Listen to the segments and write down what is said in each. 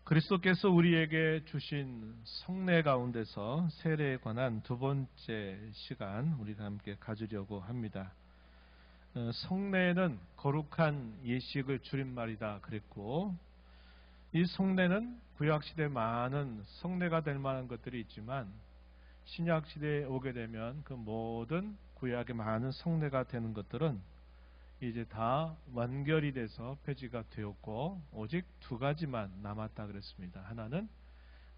그리스도께서 우리에게 주신 성례 가운데서 세례에 관한 두 번째 시간 우리가 함께 가지려고 합니다. 성례는 거룩한 예식을 줄임말이다 그랬고, 이 성례는 구약시대에 많은 성례가 될 만한 것들이 있지만 신약시대에 오게 되면 그 모든 구약의 많은 성례가 되는 것들은 이제 다 완결이 돼서 폐지가 되었고 오직 두 가지만 남았다 그랬습니다. 하나는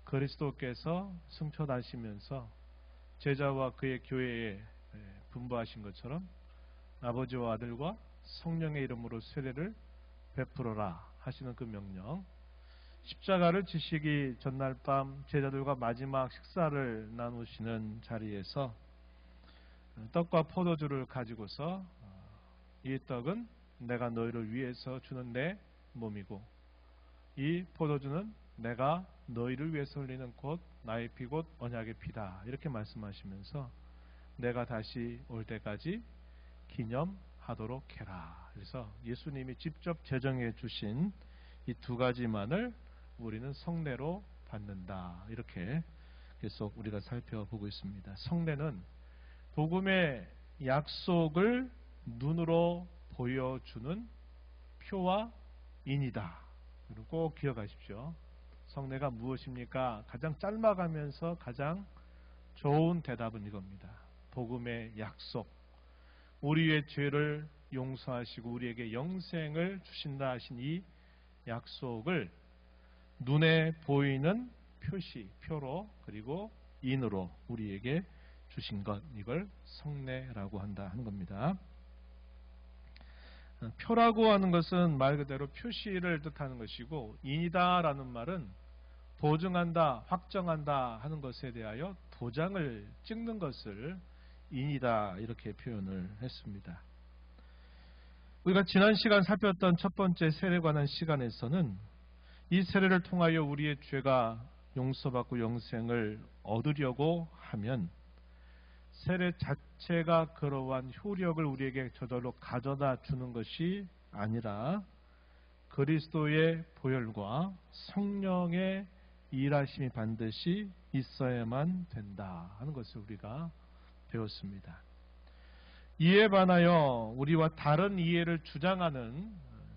그리스도께서 승천하시면서 제자와 그의 교회에 분부하신 것처럼 아버지와 아들과 성령의 이름으로 세례를 베풀어라 하시는 그 명령, 십자가를 지시기 전날 밤 제자들과 마지막 식사를 나누시는 자리에서 떡과 포도주를 가지고서 이 떡은 내가 너희를 위해서 주는 내 몸이고 이 포도주는 내가 너희를 위해서 흘리는 곧 나의 피 곧 언약의 피다, 이렇게 말씀하시면서 내가 다시 올 때까지 기념하도록 해라. 그래서 예수님이 직접 제정해 주신 이 두 가지만을 우리는 성례로 받는다, 이렇게 계속 우리가 살펴보고 있습니다. 성례는 복음의 약속을 눈으로 보여주는 표와 인이다. 꼭 기억하십시오. 성례가 무엇입니까? 가장 짧아가면서 가장 좋은 대답은 이겁니다. 복음의 약속, 우리의 죄를 용서하시고 우리에게 영생을 주신다 하신 이 약속을 눈에 보이는 표시, 표로 그리고 인으로 우리에게 주신 것, 이걸 성례라고 한다 하는 겁니다. 표라고 하는 것은 말 그대로 표시를 뜻하는 것이고, 인이다라는 말은 보증한다, 확정한다 하는 것에 대하여 도장을 찍는 것을 인이다, 이렇게 표현을 했습니다. 우리가 지난 시간 살폈던 첫 번째 세례에 관한 시간에서는 이 세례를 통하여 우리의 죄가 용서받고 영생을 얻으려고 하면 세례 자체가 그러한 효력을 우리에게 저절로 가져다 주는 것이 아니라 그리스도의 보혈과 성령의 일하심이 반드시 있어야만 된다 하는 것을 우리가 배웠습니다. 이에 반하여 우리와 다른 이해를 주장하는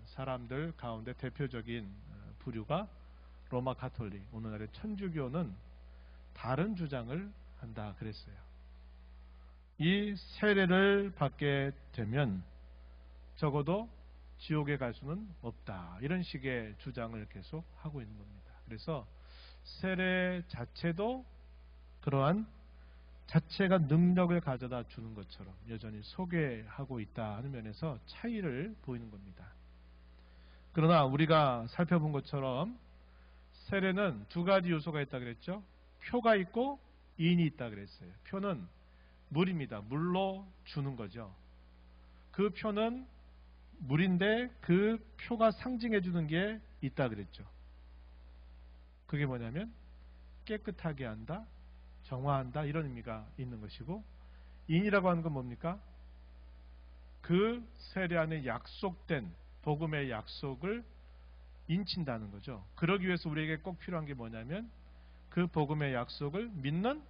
사람들 가운데 대표적인 부류가 로마 가톨릭, 오늘날의 천주교는 다른 주장을 한다 그랬어요. 이 세례를 받게 되면 적어도 지옥에 갈 수는 없다, 이런 식의 주장을 계속 하고 있는 겁니다. 그래서 세례 자체도 그러한 자체가 능력을 가져다 주는 것처럼 여전히 소개하고 있다 하는 면에서 차이를 보이는 겁니다. 그러나 우리가 살펴본 것처럼 세례는 두 가지 요소가 있다 그랬죠. 표가 있고 인이 있다 그랬어요. 표는 물입니다. 물로 주는 거죠. 그 표는 물인데 그 표가 상징해 주는 게 있다 그랬죠. 그게 뭐냐면 깨끗하게 한다, 정화한다, 이런 의미가 있는 것이고, 인이라고 하는 건 뭡니까? 그 세례 안에 약속된 복음의 약속을 인친다는 거죠. 그러기 위해서 우리에게 꼭 필요한 게 뭐냐면 그 복음의 약속을 믿는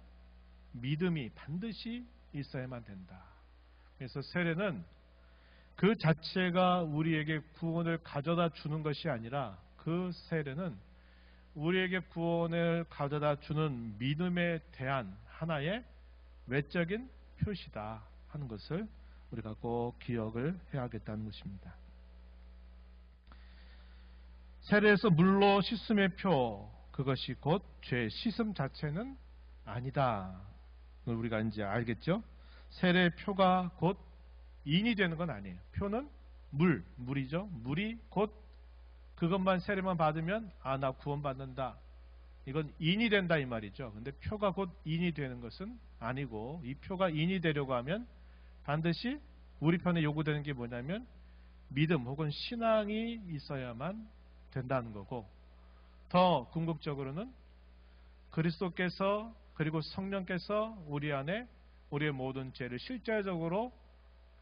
믿음이 반드시 있어야만 된다. 그래서 세례는 그 자체가 우리에게 구원을 가져다 주는 것이 아니라 그 세례는 우리에게 구원을 가져다 주는 믿음에 대한 하나의 외적인 표시다 하는 것을 우리가 꼭 기억을 해야겠다는 것입니다. 세례에서 물로 씻음의 표, 그것이 곧 죄 씻음 자체는 아니다. 우리가 이제 알겠죠? 세례의 표가 곧 인이 되는 건 아니에요. 표는 물이죠. 물이 곧 그것만 세례만 받으면 나 구원받는다, 이건 인이 된다 이 말이죠. 근데 표가 곧 인이 되는 것은 아니고, 이 표가 인이 되려고 하면 반드시 우리 편에 요구되는 게 뭐냐면 믿음 혹은 신앙이 있어야만 된다는 거고, 더 궁극적으로는 그리스도께서 그리고 성령께서 우리 안에 우리의 모든 죄를 실제적으로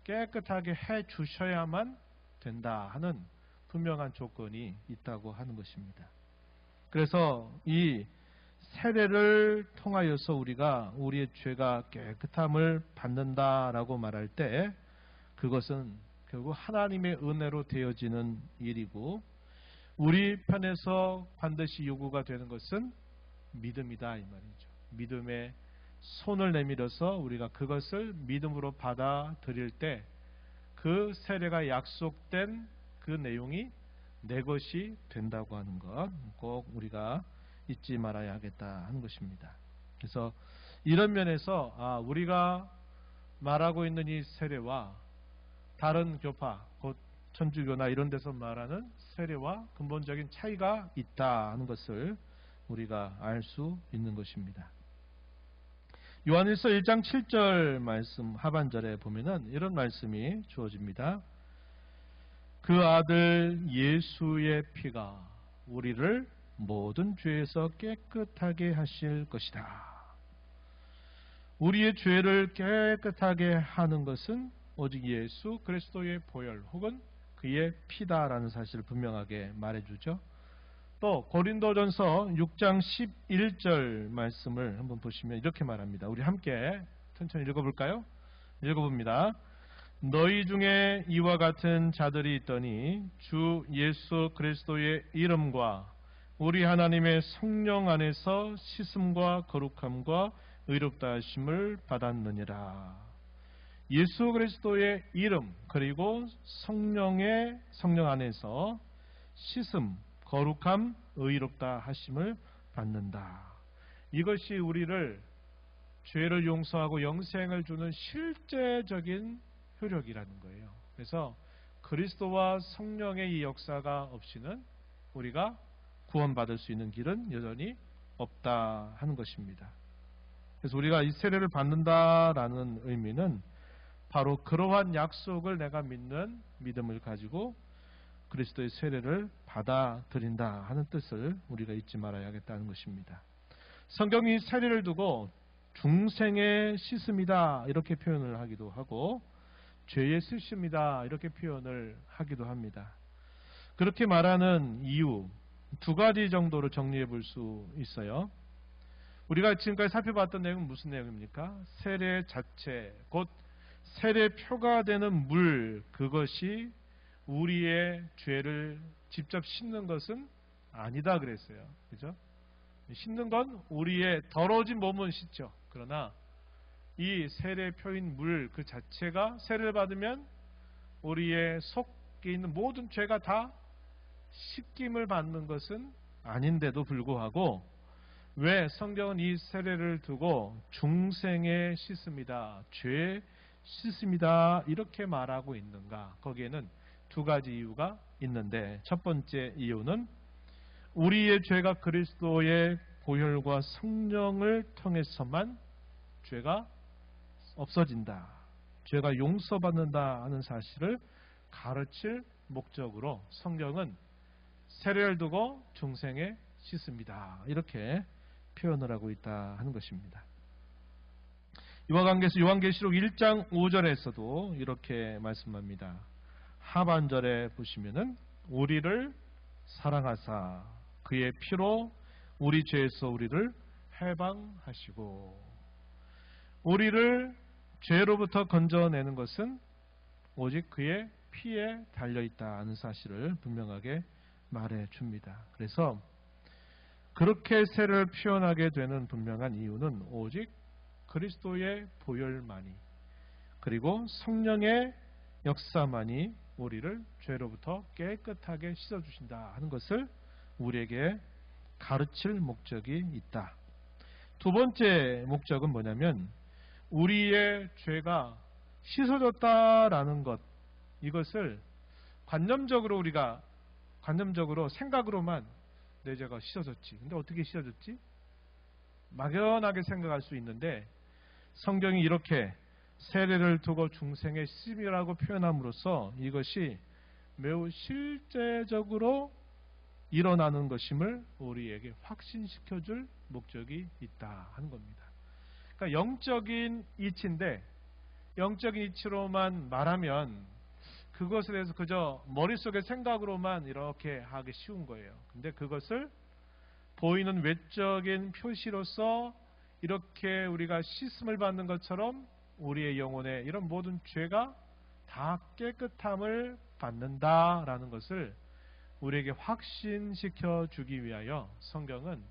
깨끗하게 해 주셔야만 된다 하는 분명한 조건이 있다고 하는 것입니다. 그래서 이 세례를 통하여서 우리가 우리의 죄가 깨끗함을 받는다라고 말할 때 그것은 결국 하나님의 은혜로 되어지는 일이고 우리 편에서 반드시 요구가 되는 것은 믿음이다 이 말이죠. 믿음의 손을 내밀어서 우리가 그것을 믿음으로 받아들일 때 그 세례가 약속된 그 내용이 내 것이 된다고 하는 것 꼭 우리가 잊지 말아야 하겠다 하는 것입니다. 그래서 이런 면에서 우리가 말하고 있는 이 세례와 다른 교파, 곧 천주교나 이런 데서 말하는 세례와 근본적인 차이가 있다 하는 것을 우리가 알 수 있는 것입니다. 요한일서 1장 7절 말씀 하반절에 보면은 이런 말씀이 주어집니다. 그 아들 예수의 피가 우리를 모든 죄에서 깨끗하게 하실 것이다. 우리의 죄를 깨끗하게 하는 것은 오직 예수 그리스도의 보혈 혹은 그의 피다라는 사실을 분명하게 말해주죠. 또 고린도전서 6장 11절 말씀을 한번 보시면 이렇게 말합니다. 우리 함께 천천히 읽어볼까요? 읽어봅니다. 너희 중에 이와 같은 자들이 있더니 주 예수 그리스도의 이름과 우리 하나님의 성령 안에서 씻음과 거룩함과 의롭다 하심을 받았느니라. 예수 그리스도의 이름 그리고 성령 안에서 씻음, 거룩함, 의롭다 하심을 받는다. 이것이 우리를 죄를 용서하고 영생을 주는 실제적인 효력이라는 거예요. 그래서 그리스도와 성령의 이 역사가 없이는 우리가 구원받을 수 있는 길은 여전히 없다 하는 것입니다. 그래서 우리가 이 세례를 받는다라는 의미는 바로 그러한 약속을 내가 믿는 믿음을 가지고 그리스도의 세례를 받아들인다 하는 뜻을 우리가 잊지 말아야겠다는 것입니다. 성경이 세례를 두고 중생의 씻음이다 이렇게 표현을 하기도 하고 죄의 씻음이다 이렇게 표현을 하기도 합니다. 그렇게 말하는 이유 두 가지 정도로 정리해 볼 수 있어요. 우리가 지금까지 살펴봤던 내용은 무슨 내용입니까? 세례 자체, 곧 세례표가 되는 물, 그것이 우리의 죄를 직접 씻는 것은 아니다 그랬어요. 그죠? 씻는 건 우리의 더러워진 몸은 씻죠. 그러나 이 세례표인 물 그 자체가 세례를 받으면 우리의 속에 있는 모든 죄가 다 씻김을 받는 것은 아닌데도 불구하고 왜 성경은 이 세례를 두고 중생의 씻음이다, 죄의 씻음이다 이렇게 말하고 있는가? 거기에는 두 가지 이유가 있는데 첫 번째 이유는 우리의 죄가 그리스도의 보혈과 성령을 통해서만 죄가 없어진다, 죄가 용서받는다 하는 사실을 가르칠 목적으로 성경은 세례를 두고 중생의 씻습니다 이렇게 표현을 하고 있다 하는 것입니다. 이와 관계에서 요한계시록 1장 5절에서도 이렇게 말씀합니다. 하반절에 보시면은 우리를 사랑하사 그의 피로 우리 죄에서 우리를 해방하시고, 우리를 죄로부터 건져내는 것은 오직 그의 피에 달려있다 하는 사실을 분명하게 말해줍니다. 그래서 그렇게 세례를 표현하게 되는 분명한 이유는 오직 그리스도의 보혈만이, 그리고 성령의 역사만이 우리를 죄로부터 깨끗하게 씻어주신다 하는 것을 우리에게 가르칠 목적이 있다. 두 번째 목적은 뭐냐면 우리의 죄가 씻어졌다라는 것, 이것을 우리가 관념적으로 생각으로만 내 죄가 씻어졌지, 근데 어떻게 씻어졌지? 막연하게 생각할 수 있는데 성경이 이렇게 세례를 두고 중생의 씻음이라고 표현함으로써 이것이 매우 실제적으로 일어나는 것임을 우리에게 확신시켜줄 목적이 있다 하는 겁니다. 그러니까 영적인 이치인데 영적인 이치로만 말하면 그것에 대해서 그저 머릿속의 생각으로만 이렇게 하기 쉬운 거예요. 근데 그것을 보이는 외적인 표시로서 이렇게 우리가 씻음을 받는 것처럼 우리의 영혼에 이런 모든 죄가 다 깨끗함을 받는다라는 것을 우리에게 확신시켜 주기 위하여 성경은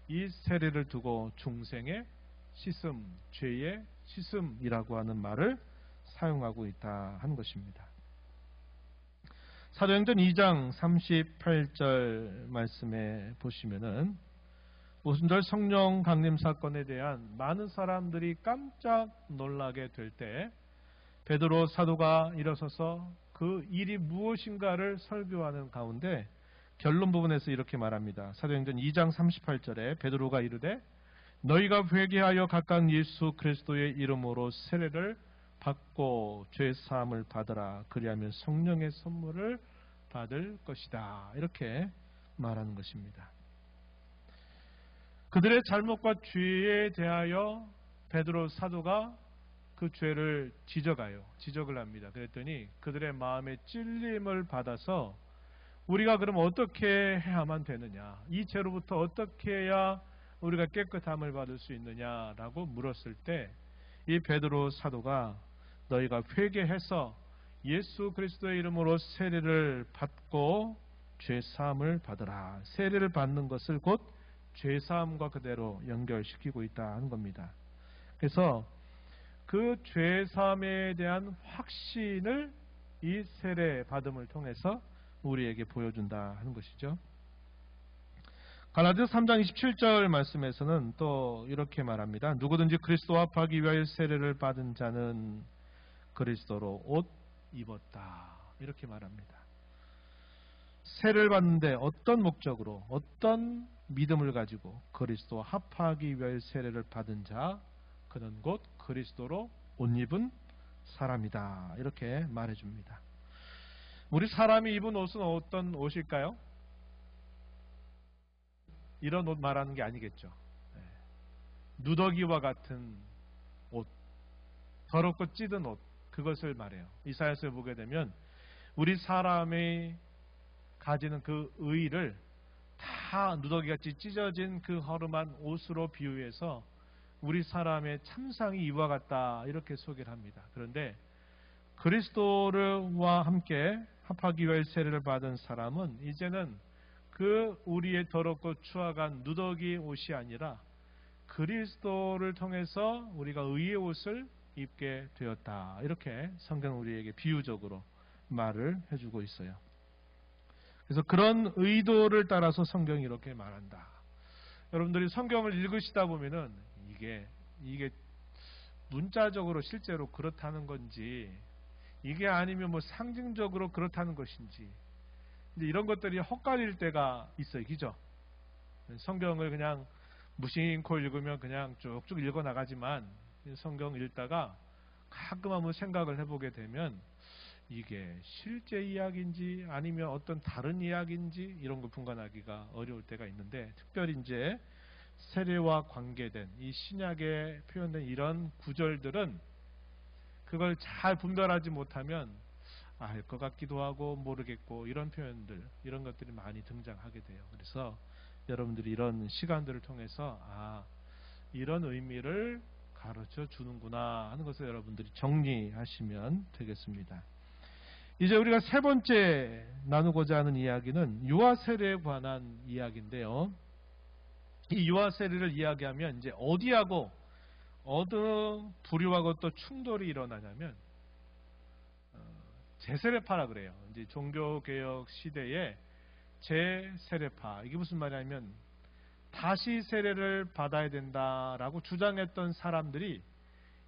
이 세례를 두고 중생의 씻음, 죄의 씻음이라고 하는 말을 사용하고 있다 하는 것입니다. 사도행전 2장 38절 말씀에 보시면은 오순절 성령 강림 사건에 대한 많은 사람들이 깜짝 놀라게 될 때 베드로 사도가 일어서서 그 일이 무엇인가를 설교하는 가운데 결론 부분에서 이렇게 말합니다. 사도행전 2장 38절에 베드로가 이르되 너희가 회개하여 각각 예수 그리스도의 이름으로 세례를 받고 죄 사함을 받으라. 그리하면 성령의 선물을 받을 것이다. 이렇게 말하는 것입니다. 그들의 잘못과 죄에 대하여 베드로 사도가 그 죄를 지적을 합니다. 그랬더니 그들의 마음에 찔림을 받아서 우리가 그럼 어떻게 해야만 되느냐, 이 죄로부터 어떻게 해야 우리가 깨끗함을 받을 수 있느냐라고 물었을 때 이 베드로 사도가 너희가 회개해서 예수 그리스도의 이름으로 세례를 받고 죄사함을 받으라. 세례를 받는 것을 곧 죄사함과 그대로 연결시키고 있다 하는 겁니다. 그래서 그 죄사함에 대한 확신을 이 세례 받음을 통해서 우리에게 보여준다 하는 것이죠. 갈라디아서 3장 27절 말씀에서는 또 이렇게 말합니다. 누구든지 그리스도와 합하기 위하여 세례를 받은 자는 그리스도로 옷 입었다. 이렇게 말합니다. 세례를 받는데 어떤 목적으로, 어떤 믿음을 가지고 그리스도와 합하기 위하여 세례를 받은 자, 그는 곧 그리스도로 옷 입은 사람이다. 이렇게 말해줍니다. 우리 사람이 입은 옷은 어떤 옷일까요? 이런 옷 말하는 게 아니겠죠. 누더기와 같은 옷, 더럽고 찌든 옷, 그것을 말해요. 이사야서에 보게 되면 우리 사람이 가지는 그 의를 다 누더기같이 찢어진 그 허름한 옷으로 비유해서 우리 사람의 참상이 이와 같다 이렇게 소개를 합니다. 그런데 그리스도와 함께 합하기 위해 세례를 받은 사람은 이제는 그 우리의 더럽고 추악한 누더기 옷이 아니라 그리스도를 통해서 우리가 의의 옷을 입게 되었다. 이렇게 성경은 우리에게 비유적으로 말을 해주고 있어요. 그래서 그런 의도를 따라서 성경이 이렇게 말한다. 여러분들이 성경을 읽으시다 보면은 이게 문자적으로 실제로 그렇다는 건지, 이게 아니면 뭐 상징적으로 그렇다는 것인지, 이제 이런 것들이 헛갈릴 때가 있어요. 그죠? 성경을 그냥 무심코 읽으면 그냥 쭉쭉 읽어 나가지만 성경 읽다가 가끔 한번 생각을 해보게 되면 이게 실제 이야기인지 아니면 어떤 다른 이야기인지 이런 걸 분간하기가 어려울 때가 있는데, 특별히 이제 세례와 관계된 이 신약에 표현된 이런 구절들은 그걸 잘 분별하지 못하면 알 것 같기도 하고 모르겠고 이런 표현들, 이런 것들이 많이 등장하게 돼요. 그래서 여러분들이 이런 시간들을 통해서 이런 의미를 가르쳐 주는구나 하는 것을 여러분들이 정리하시면 되겠습니다. 이제 우리가 세 번째 나누고자 하는 이야기는 유아 세례에 관한 이야기인데요. 이 유아 세례를 이야기하면 이제 어디하고 어느 부류하고 또 충돌이 일어나냐면 제세례파라 그래요. 이제 종교개혁 시대에 제세례파, 이게 무슨 말이냐면 다시 세례를 받아야 된다라고 주장했던 사람들이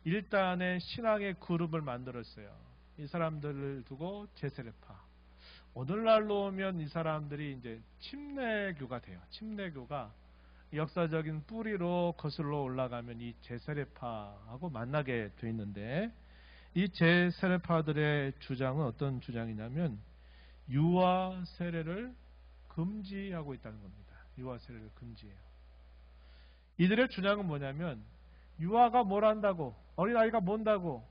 일단의 신앙의 그룹을 만들었어요. 이 사람들을 두고 제세례파. 오늘날로 오면 이 사람들이 이제 침례교가 돼요. 침례교가 역사적인 뿌리로 거슬러 올라가면 이 제세례파하고 만나게 돼 있는데, 이 제세례파들의 주장은 어떤 주장이냐면 유아 세례를 금지하고 있다는 겁니다. 유아 세례를 금지해요. 이들의 주장은 뭐냐면 유아가 뭘 한다고, 어린아이가 뭔다고,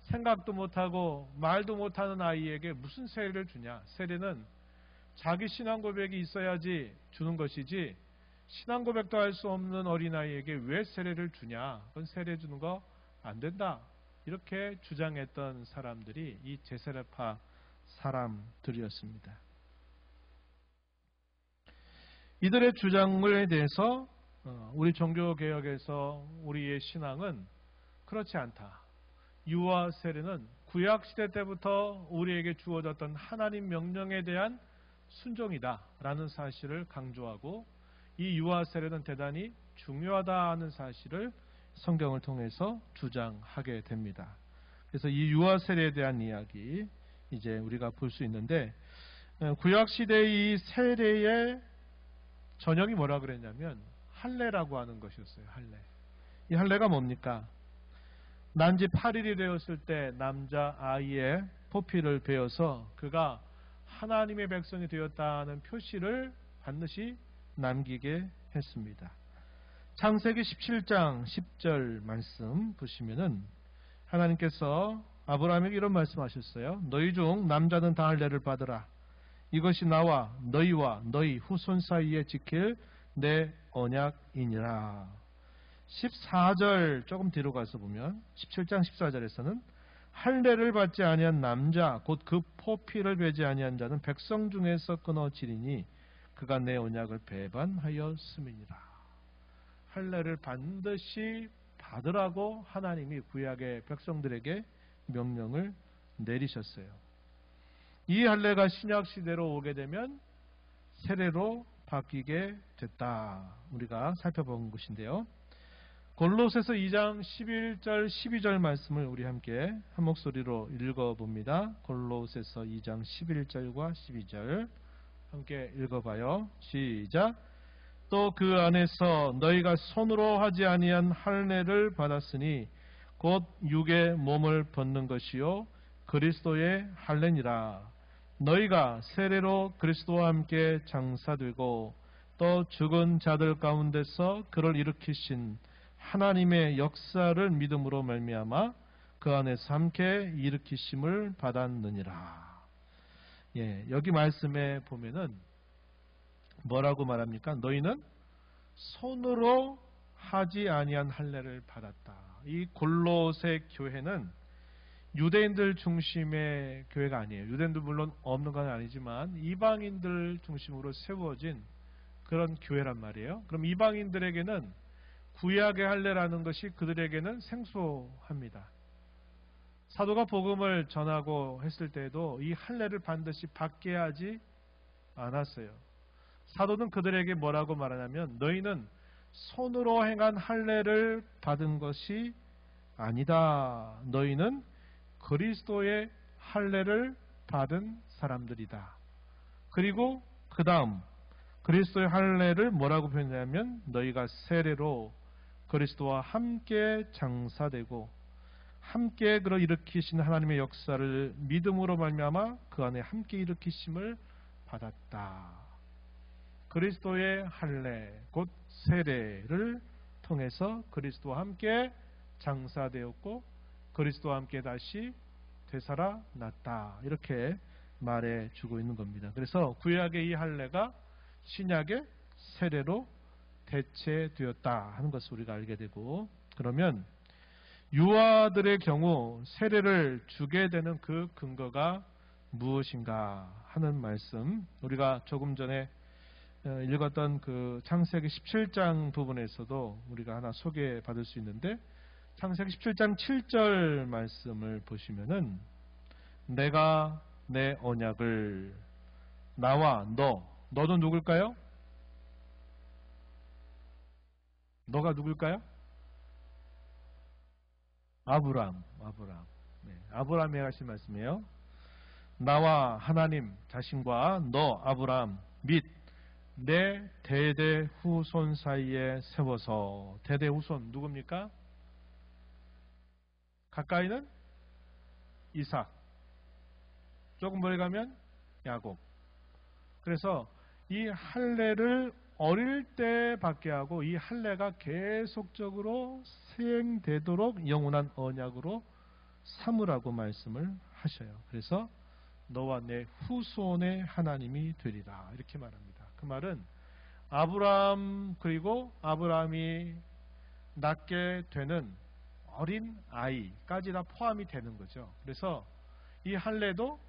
생각도 못하고 말도 못하는 아이에게 무슨 세례를 주냐. 세례는 자기 신앙 고백이 있어야지 주는 것이지 신앙 고백도 할 수 없는 어린아이에게 왜 세례를 주냐? 그건 세례 주는 거 안 된다. 이렇게 주장했던 사람들이 이 제세례파 사람들이었습니다. 이들의 주장에 대해서 우리 종교개혁에서 우리의 신앙은 그렇지 않다. 유아 세례는 구약시대 때부터 우리에게 주어졌던 하나님 명령에 대한 순종이다 라는 사실을 강조하고, 이 유아 세례는 대단히 중요하다는 사실을 성경을 통해서 주장하게 됩니다. 그래서 이 유아 세례에 대한 이야기 이제 우리가 볼 수 있는데, 구약시대의 이 세례의 전형이 뭐라 그랬냐면 할례라고 하는 것이었어요. 할례. 이 할례가 뭡니까? 난지 8일이 되었을 때 남자 아이의 포피를 베어서 그가 하나님의 백성이 되었다는 표시를 반드시 남기게 했습니다. 창세기 17장 10절 말씀 보시면은 하나님께서 아브라함에게 이런 말씀하셨어요. 너희 중 남자는 다 할례를 받으라. 이것이 나와 너희와 너희 후손 사이에 지킬 내 언약이니라. 14절 조금 뒤로 가서 보면 17장 14절에서는 할례를 받지 아니한 남자 곧 그 포피를 베지 아니한 자는 백성 중에서 끊어지리니 그가 내 언약을 배반하였음이니라. 할례를 반드시 받으라고 하나님이 구약의 백성들에게 명령을 내리셨어요. 이 할례가 신약 시대로 오게 되면 세례로 바뀌게 됐다. 우리가 살펴본 것인데요. 골로새서 2장 11절 12절 말씀을 우리 함께 한 목소리로 읽어봅니다. 골로새서 2장 11절과 12절 함께 읽어봐요. 시작. 또 그 안에서 너희가 손으로 하지 아니한 할례를 받았으니 곧 육의 몸을 벗는 것이요 그리스도의 할례니라. 너희가 세례로 그리스도와 함께 장사되고 또 죽은 자들 가운데서 그를 일으키신 하나님의 역사를 믿음으로 말미암아 그 안에서 함께 일으키심을 받았느니라. 여기 말씀에 보면은 뭐라고 말합니까? 너희는 손으로 하지 아니한 할례를 받았다. 이 골로새 교회는 유대인들 중심의 교회가 아니에요. 유대인들 물론 없는 건 아니지만 이방인들 중심으로 세워진 그런 교회란 말이에요. 그럼 이방인들에게는 구약의 할례라는 것이 그들에게는 생소합니다. 사도가 복음을 전하고 했을 때에도 이 할례를 반드시 받게 하지 않았어요. 사도는 그들에게 뭐라고 말하냐면 너희는 손으로 행한 할례를 받은 것이 아니다. 너희는 그리스도의 할례를 받은 사람들이다. 그리고 그 다음 그리스도의 할례를 뭐라고 표현하냐면 너희가 세례로 그리스도와 함께 장사되고 함께 그로 일으키신 하나님의 역사를 믿음으로 말미암아 그 안에 함께 일으키심을 받았다. 그리스도의 할례 곧 세례를 통해서 그리스도와 함께 장사되었고 그리스도와 함께 다시 되살아났다. 이렇게 말해주고 있는 겁니다. 그래서 구약의 이 할례가 신약의 세례로 대체되었다 하는 것을 우리가 알게 되고, 그러면 유아들의 경우 세례를 주게 되는 그 근거가 무엇인가 하는 말씀, 우리가 조금 전에 읽었던 그 창세기 17장 부분에서도 우리가 하나 소개받을 수 있는데, 창세기 17장 7절 말씀을 보시면은 내가 내 언약을 나와 너도 누굴까요? 너가 누굴까요? 아브람. 네, 아브람이 하신 말씀이에요. 나와 하나님 자신과 너 아브람 및 내 대대 후손 사이에 세워서. 대대 후손 누굽니까? 가까이는 이삭, 조금 멀리 가면 야곱. 그래서 이 할례를 어릴 때 받게 하고 이 할례가 계속적으로 수행되도록 영원한 언약으로 삼으라고 말씀을 하셔요. 그래서 너와 내 후손의 하나님이 되리라 이렇게 말합니다. 그 말은 아브라함 그리고 아브라함이 낳게 되는 어린 아이까지 다 포함이 되는 거죠. 그래서 이 할례도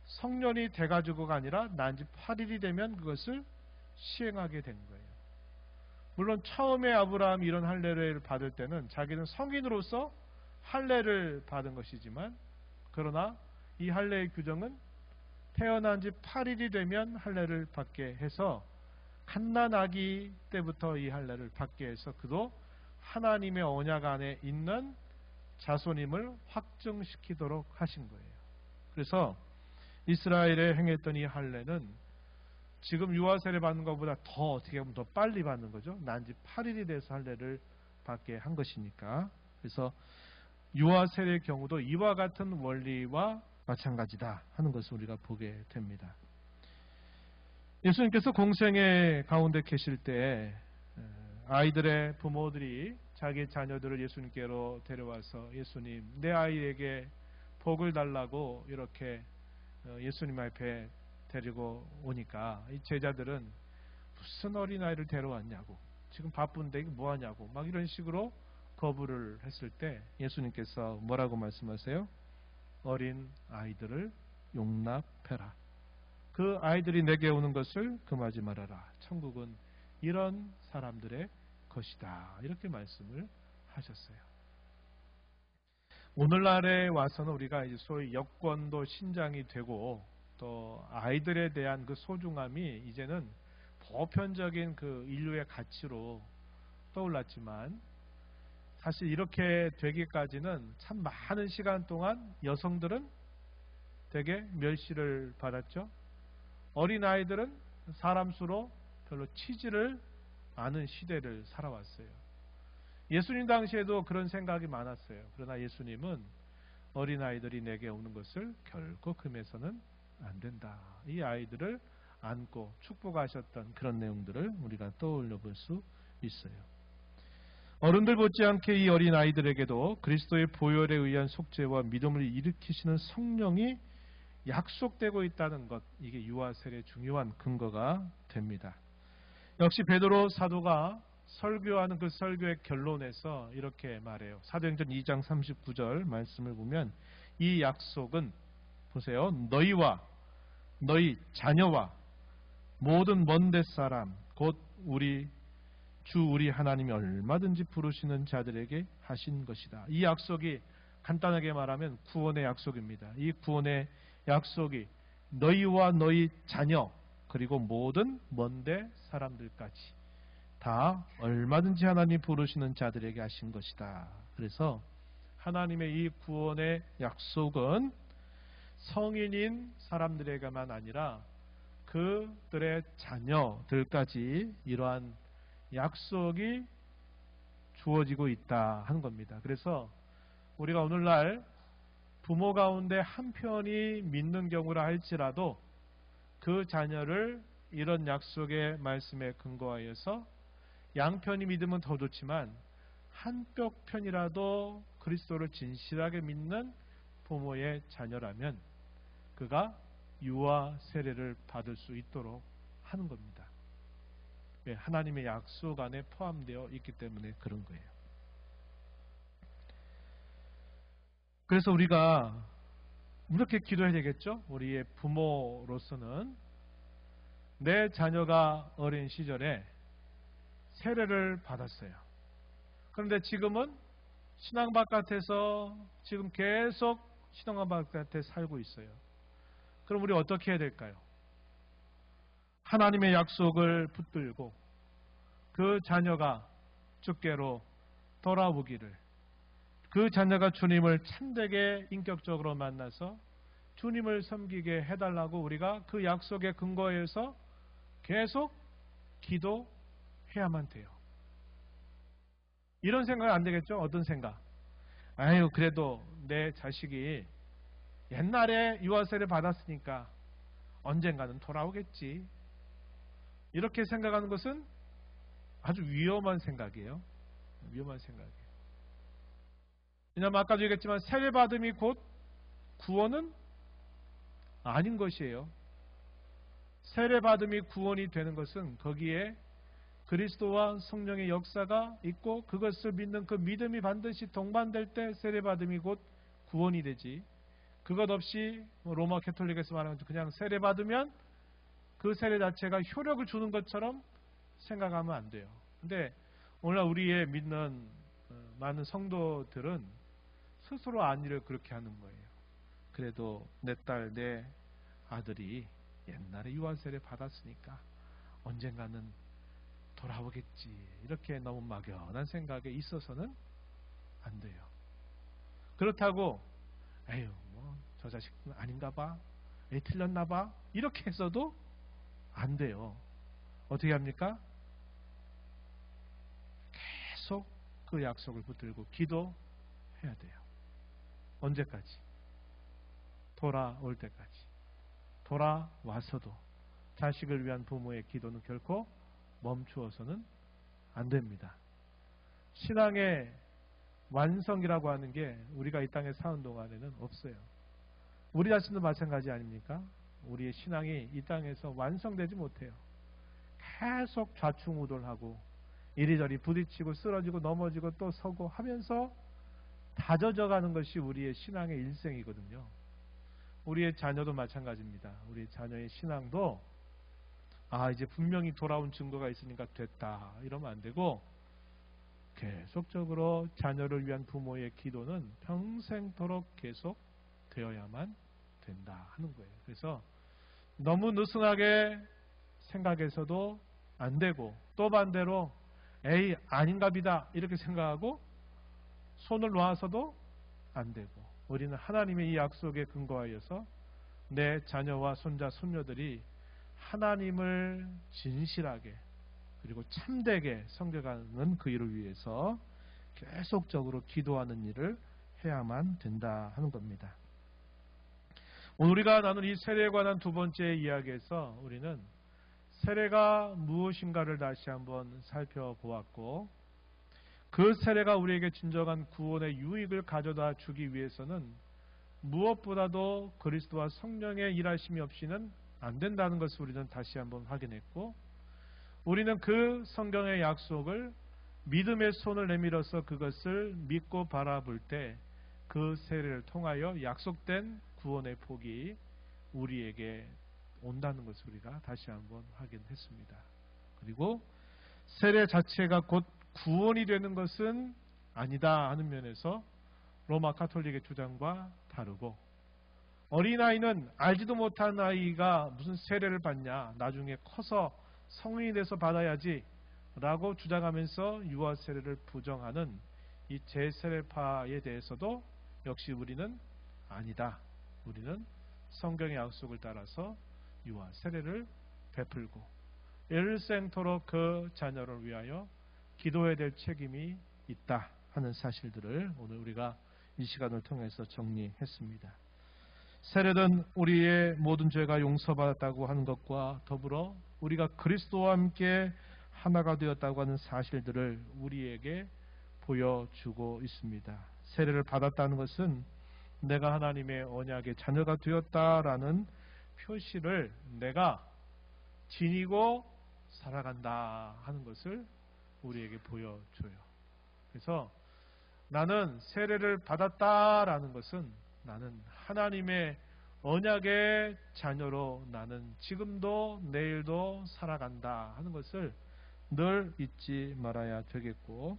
성년이 돼가지고가 아니라 난 지 8일이 되면 그것을 시행하게 된 거예요. 물론 처음에 아브라함이 이런 할례를 받을 때는 자기는 성인으로서 할례를 받은 것이지만, 그러나 이 할례의 규정은 태어난 지 8일이 되면 할례를 받게 해서 갓난 아기 때부터 이 할례를 받게 해서 그도 하나님의 언약 안에 있는 자손임을 확증시키도록 하신 거예요. 그래서 이스라엘에 행했던 이 할례는 지금 유아 세례 받는 것보다 더 어떻게 보면 더 빨리 받는 거죠. 난지 8일이 돼서 할례를 받게 한 것이니까. 그래서 유아 세례의 경우도 이와 같은 원리와 마찬가지다 하는 것을 우리가 보게 됩니다. 예수님께서 공생의 가운데 계실 때 아이들의 부모들이 자기 자녀들을 예수님께로 데려와서 예수님, 내 아이에게 복을 달라고 이렇게 예수님 앞에 데리고 오니까 이 제자들은 무슨 어린아이를 데려왔냐고, 지금 바쁜데 뭐하냐고 막 이런 식으로 거부를 했을 때 예수님께서 뭐라고 말씀하세요? 어린 아이들을 용납해라. 그 아이들이 내게 오는 것을 금하지 말아라. 천국은 이런 사람들의 것이다. 이렇게 말씀을 하셨어요. 오늘날에 와서는 우리가 이제 소위 여권도 신장이 되고 또 아이들에 대한 그 소중함이 이제는 보편적인 그 인류의 가치로 떠올랐지만, 사실 이렇게 되기까지는 참 많은 시간 동안 여성들은 되게 멸시를 받았죠. 어린아이들은 사람 수로 별로 치지를 않은 시대를 살아왔어요. 예수님 당시에도 그런 생각이 많았어요. 그러나 예수님은 어린아이들이 내게 오는 것을 결코 금해서는 안 된다. 이 아이들을 안고 축복하셨던 그런 내용들을 우리가 떠올려 볼 수 있어요. 어른들 못지않게 이 어린아이들에게도 그리스도의 보혈에 의한 속죄와 믿음을 일으키시는 성령이 약속되고 있다는 것, 이게 유아 세례의 중요한 근거가 됩니다. 역시 베드로 사도가 설교하는 그 설교의 결론에서 이렇게 말해요. 사도행전 2장 39절 말씀을 보면 이 약속은 보세요. 너희와 너희 자녀와 모든 먼데 사람 곧 우리 하나님이 얼마든지 부르시는 자들에게 하신 것이다. 이 약속이 간단하게 말하면 구원의 약속입니다. 이 구원의 약속이 너희와 너희 자녀 그리고 모든 먼데 사람들까지 다 얼마든지 하나님 부르시는 자들에게 하신 것이다. 그래서 하나님의 이 구원의 약속은 성인인 사람들에게만 아니라 그들의 자녀들까지 이러한 약속이 주어지고 있다 하는 겁니다. 그래서 우리가 오늘날 부모 가운데 한 편이 믿는 경우라 할지라도 그 자녀를 이런 약속의 말씀에 근거하여서 양편이 믿으면 더 좋지만 한쪽 편이라도 그리스도를 진실하게 믿는 부모의 자녀라면 그가 유아 세례를 받을 수 있도록 하는 겁니다. 하나님의 약속 안에 포함되어 있기 때문에 그런 거예요. 그래서 우리가 이렇게 기도해야 되겠죠? 우리의 부모로서는 내 자녀가 어린 시절에 세례를 받았어요. 그런데 지금은 신앙 바깥에서 지금 계속 신앙 바깥에 살고 있어요. 그럼 우리 어떻게 해야 될까요? 하나님의 약속을 붙들고 그 자녀가 주께로 돌아오기를, 그 자녀가 주님을 참되게 인격적으로 만나서 주님을 섬기게 해달라고 우리가 그 약속에 근거해서 계속 기도해야만 돼요. 이런 생각은 안 되겠죠? 어떤 생각? 아유, 그래도 내 자식이 옛날에 유아세례 받았으니까 언젠가는 돌아오겠지. 이렇게 생각하는 것은 아주 위험한 생각이에요. 위험한 생각이에요. 왜냐하면 아까도 얘기했지만 세례받음이 곧 구원은 아닌 것이에요. 세례받음이 구원이 되는 것은 거기에 그리스도와 성령의 역사가 있고 그것을 믿는 그 믿음이 반드시 동반될 때 세례받음이 곧 구원이 되지, 그것 없이 로마 캐톨릭에서 말하는 그냥 세례받으면 그 세례 자체가 효력을 주는 것처럼 생각하면 안 돼요. 근데 오늘날 우리의 믿는 많은 성도들은 스스로 안일을 그렇게 하는 거예요. 그래도 내 딸, 내 아들이 옛날에 유아세례 받았으니까 언젠가는 돌아오겠지, 이렇게 너무 막연한 생각에 있어서는 안 돼요. 그렇다고 에휴 뭐 저 자식은 아닌가 봐, 에이 틀렸나 봐, 이렇게 해서도 안 돼요. 어떻게 합니까? 계속 그 약속을 붙들고 기도해야 돼요. 언제까지? 돌아올 때까지. 돌아와서도 자식을 위한 부모의 기도는 결코 멈추어서는 안 됩니다. 신앙의 완성이라고 하는 게 우리가 이 땅에 사는 동안에는 없어요. 우리 자신도 마찬가지 아닙니까? 우리의 신앙이 이 땅에서 완성되지 못해요. 계속 좌충우돌하고 이리저리 부딪히고 쓰러지고 넘어지고 또 서고 하면서 다져져가는 것이 우리의 신앙의 일생이거든요. 우리의 자녀도 마찬가지입니다. 우리 자녀의 신앙도 이제 분명히 돌아온 증거가 있으니까 됐다 이러면 안 되고, 계속적으로 자녀를 위한 부모의 기도는 평생토록 계속 되어야만 된다 하는 거예요. 그래서 너무 느슨하게 생각해서도 안 되고, 또 반대로 에이 아닌갑이다 이렇게 생각하고 손을 놓아서도 안 되고, 우리는 하나님의 이 약속에 근거하여서 내 자녀와 손자 손녀들이 하나님을 진실하게 그리고 참되게 섬겨가는 그 일을 위해서 계속적으로 기도하는 일을 해야만 된다 하는 겁니다. 오늘 우리가 나눈 이 세례에 관한 두 번째 이야기에서 우리는 세례가 무엇인가를 다시 한번 살펴보았고, 그 세례가 우리에게 진정한 구원의 유익을 가져다 주기 위해서는 무엇보다도 그리스도와 성령의 일하심이 없이는 안 된다는 것을 우리는 다시 한번 확인했고, 우리는 그 성경의 약속을 믿음의 손을 내밀어서 그것을 믿고 바라볼 때 그 세례를 통하여 약속된 구원의 복이 우리에게 온다는 것을 우리가 다시 한번 확인했습니다. 그리고 세례 자체가 곧 구원이 되는 것은 아니다 하는 면에서 로마 가톨릭의 주장과 다르고, 어린아이는 알지도 못한 아이가 무슨 세례를 받냐, 나중에 커서 성인이 돼서 받아야지 라고 주장하면서 유아 세례를 부정하는 이 제세례파에 대해서도 역시 우리는 아니다, 우리는 성경의 약속을 따라서 유아 세례를 베풀고 일생토록 그 자녀를 위하여 기도해야 될 책임이 있다 하는 사실들을 오늘 우리가 이 시간을 통해서 정리했습니다. 세례는 우리의 모든 죄가 용서받았다고 하는 것과 더불어 우리가 그리스도와 함께 하나가 되었다고 하는 사실들을 우리에게 보여주고 있습니다. 세례를 받았다는 것은 내가 하나님의 언약의 자녀가 되었다라는 표시를 내가 지니고 살아간다 하는 것을 우리에게 보여줘요. 그래서 나는 세례를 받았다라는 것은 나는 하나님의 언약의 자녀로 나는 지금도 내일도 살아간다 하는 것을 늘 잊지 말아야 되겠고,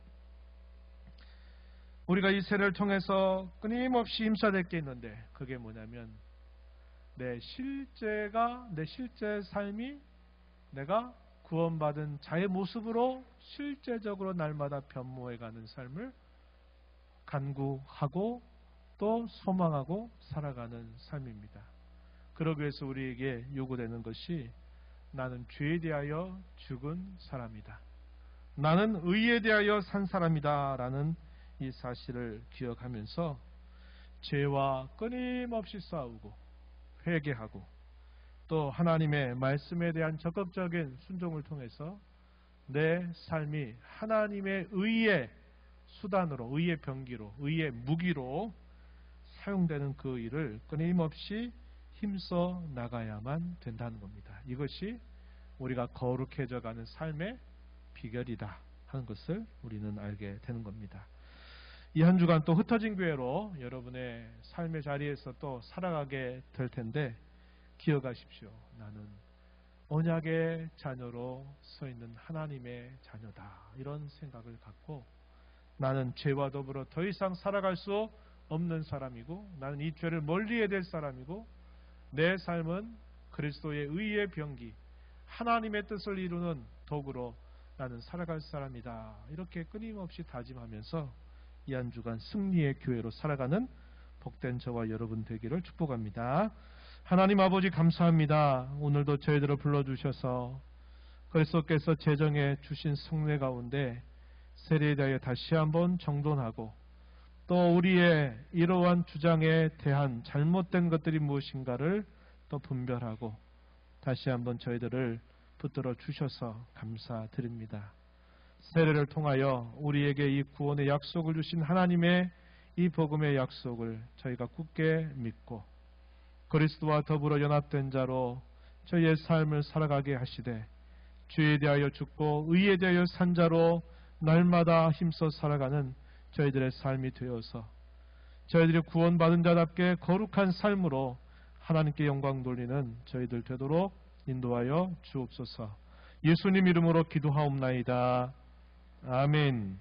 우리가 이 세례를 통해서 끊임없이 임사될 게 있는데 그게 뭐냐면 내 실제 삶이 내가 구원받은 자의 모습으로 실제적으로 날마다 변모해가는 삶을 간구하고 또 소망하고 살아가는 삶입니다. 그러기 위해서 우리에게 요구되는 것이 나는 죄에 대하여 죽은 사람이다, 나는 의에 대하여 산 사람이다 라는 이 사실을 기억하면서 죄와 끊임없이 싸우고 회개하고 또 하나님의 말씀에 대한 적극적인 순종을 통해서 내 삶이 하나님의 의의 수단으로, 의의 병기로, 의의 무기로 사용되는 그 일을 끊임없이 힘써 나가야만 된다는 겁니다. 이것이 우리가 거룩해져가는 삶의 비결이다 하는 것을 우리는 알게 되는 겁니다. 이 한 주간 또 흩어진 교회로 여러분의 삶의 자리에서 또 살아가게 될 텐데 기억하십시오. 나는 언약의 자녀로 서 있는 하나님의 자녀다. 이런 생각을 갖고 나는 죄와 더불어 더 이상 살아갈 수 없는 사람이고 나는 이 죄를 멀리해야 될 사람이고 내 삶은 그리스도의 의의 병기 하나님의 뜻을 이루는 도구로 나는 살아갈 사람이다. 이렇게 끊임없이 다짐하면서 이 한 주간 승리의 교회로 살아가는 복된 저와 여러분 되기를 축복합니다. 하나님 아버지 감사합니다. 오늘도 저희들을 불러주셔서 그리스도께서 제정해 주신 성례 가운데 세례에 대하여 다시 한번 정돈하고 또 우리의 이러한 주장에 대한 잘못된 것들이 무엇인가를 또 분별하고 다시 한번 저희들을 붙들어 주셔서 감사드립니다. 세례를 통하여 우리에게 이 구원의 약속을 주신 하나님의 이 복음의 약속을 저희가 굳게 믿고 그리스도와 더불어 연합된 자로 저희의 삶을 살아가게 하시되 죄에 대하여 죽고 의에 대하여 산 자로 날마다 힘써 살아가는 저희들의 삶이 되어서 저희들이 구원받은 자답게 거룩한 삶으로 하나님께 영광 돌리는 저희들 되도록 인도하여 주옵소서. 예수님 이름으로 기도하옵나이다. 아멘.